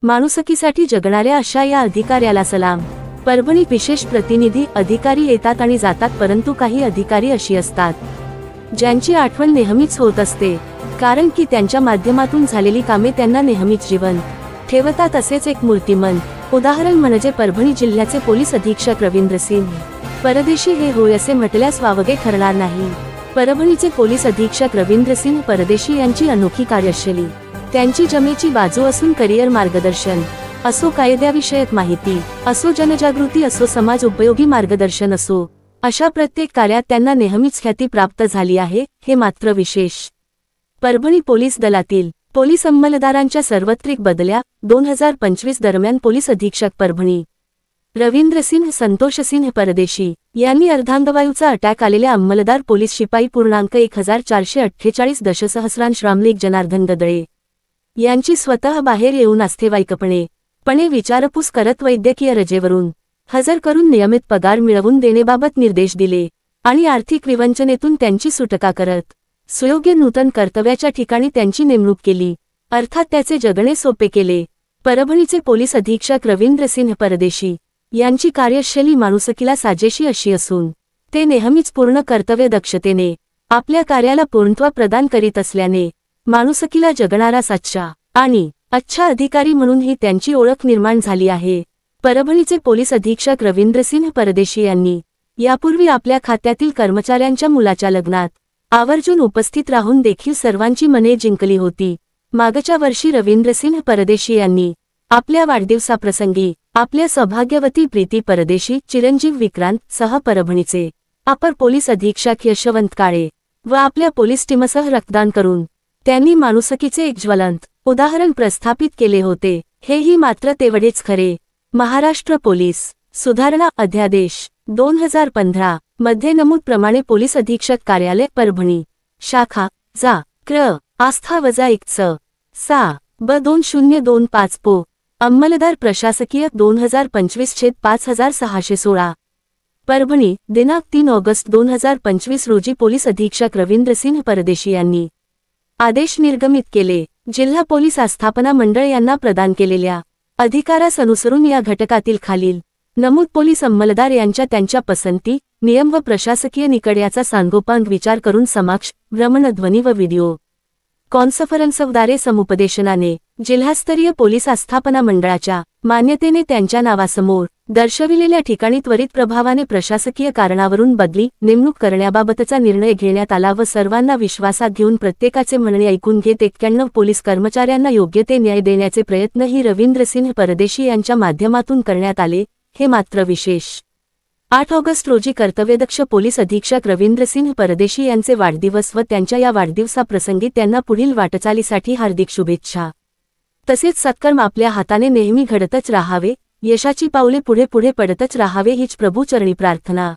माणुसकीसाठी जगणाऱ्या अशा या अधिकाऱ्याला सलाम। परभणी विशेष प्रतिनिधी अधिकारी येतात आणि जातात, परंतु काही अधिकारी अशी असतात ज्यांची आठवण नेहमीच होत असते, कारण की त्यांच्या माध्यमातून झालेली कामे त्यांना नेहमीच जिवंत ठेवतात। असेच एक मूर्तिमंत उदाहरण म्हणजे परभणी जिल्ह्याचे पोलीस अधीक्षक रवींद्र सिंह परदेशी हे होय असे म्हटल्यास वावगे ठरणार नाही। परभणीचे पोलीस अधीक्षक रवींद्र सिंह परदेशी यांची अनोखी कार्यशैली, त्यांची जमेची बाजू असून करिअर मार्गदर्शन असो, कायद्याविषयक माहिती असो, जनजागृती असो, समाज उपयोगी मार्गदर्शन असो, अशा प्रत्येक कार्यात त्यांना नेहमीच ख्याती प्राप्त झाली आहे, हे मात्र विशेष। परभणी पोलीस दलातील पोलीस अंमलदारांच्या सार्वत्रिक बदल्या 2025 दरम्यान पोलीस अधीक्षक परभणी रवींद्र सिंह संतोष सिंह परदेशी यांनी अर्धांगवायूचा अटॅक आलेल्या अंमलदार पोलीस शिपाई पूर्णांक 1448 दशसहस्रांश रामलेख जनार्दन गदळे यांची स्वतः बाहेर येऊन आस्थेवाईकपणे विचारपूस करत वैद्यकीय रजेवरून हजर करून नियमित पगार मिळवून देण्याबाबत निर्देश दिले आणि आर्थिक विवंचनेतून त्यांची सुटका करत सुयोग्य नूतन कर्तव्याच्या ठिकाणी त्यांची नेमणूक केली, अर्थात त्याचे जगणे सोपे केले। परभणीचे पोलीस अधीक्षक रवींद्र सिंह परदेशी यांची कार्यशैली माणुसकीला साजेशी अशी असून ते नेहमीच पूर्ण कर्तव्य दक्षतेने आपल्या कार्याला पूर्णत्व प्रदान करीत असल्याने माणुसकीला जगणारा सच्चा आणि अच्छा अधिकारी म्हणून ही त्यांची ओळख निर्माण झाली आहे। परभणीचे पोलीस अधीक्षक रवींद्र सिंह परदेशी यांनी यापूर्वी आपल्या खात्यातील कर्मचाऱ्यांच्या मुलाच्या लग्नात आवर्जून उपस्थित राहून देखील सर्वांची मने जिंकली होती। मागच्या वर्षी रवींद्र सिंह परदेशी यांनी आपल्या वाढदिवसाप्रसंगी आपल्या सौभाग्यवती प्रीती परदेशी, चिरंजीव विक्रांत सह परभणीचे अपर पोलीस अधीक्षक यशवंत काळे व आपल्या पोलीस टीमसह रक्तदान करून त्यांनी माणुसकीचे एक ज्वलंत उदाहरण प्रस्थापित केले होते। हेही मात्र तेवढेच खरे। महाराष्ट्र पोलीस सुधारणा अध्यादेश 2015 मध्ये नमूद प्रमाणे पोलीस अधीक्षक कार्यालय परभणी शाखा जा क्र आस्था -1 सा ब 2025 पो अंमलदार प्रशासकीय 2025/5616 परभणी दिनांक 3 ऑगस्ट 2025 रोजी पोलीस अधीक्षक रवींद्र सिंह परदेशी यांनी आदेश निर्गमित केले। जिल्हा पोलीस आस्थापना मंडळ यांना प्रदान केलेल्या अधिकारास अनुसरून या घटकातील खालील नमूद पोलीस अंमलदार यांच्या त्यांच्या पसंती, नियम व प्रशासकीय निकड्याचा सांगोपांग विचार करून समक्ष भ्रमणध्वनी व व्हिडिओ कॉन्फरन्सद्वारे समुपदेशनाने जिल्हास्तरीय पोलीस आस्थापना मंडळाच्या मान्यतेने त्यांच्या नावासमोर दर्शविलेल्या ठिकाणी त्वरित प्रभावाने प्रशासकीय कारणावरून बदली नेमणूक करण्याबाबतचा निर्णय घेण्यात आला व सर्वांना विश्वासात घेऊन प्रत्येकाचे म्हणणे ऐकून घेत 91 पोलीस कर्मचाऱ्यांना योग्य ते न्याय देण्याचे प्रयत्नही रवींद्र सिंह परदेशी यांच्या माध्यमातून करण्यात आले, हे मात्र विशेष। 8 ऑगस्ट रोजी कर्तव्यदक्ष पोलीस अधीक्षक रवींद्र सिंह परदेशी यांचे वाढदिवस व त्यांच्या या वाढदिवसाप्रसंगी त्यांना पुढील वाटचालीसाठी हार्दिक शुभेच्छा। तसेच सत्कर्म आपल्या हाताने नेहमी घडतच राहावे, यशाची पावले पुढे पुढे पडतच राहावे हीच प्रभूचरणी प्रार्थना।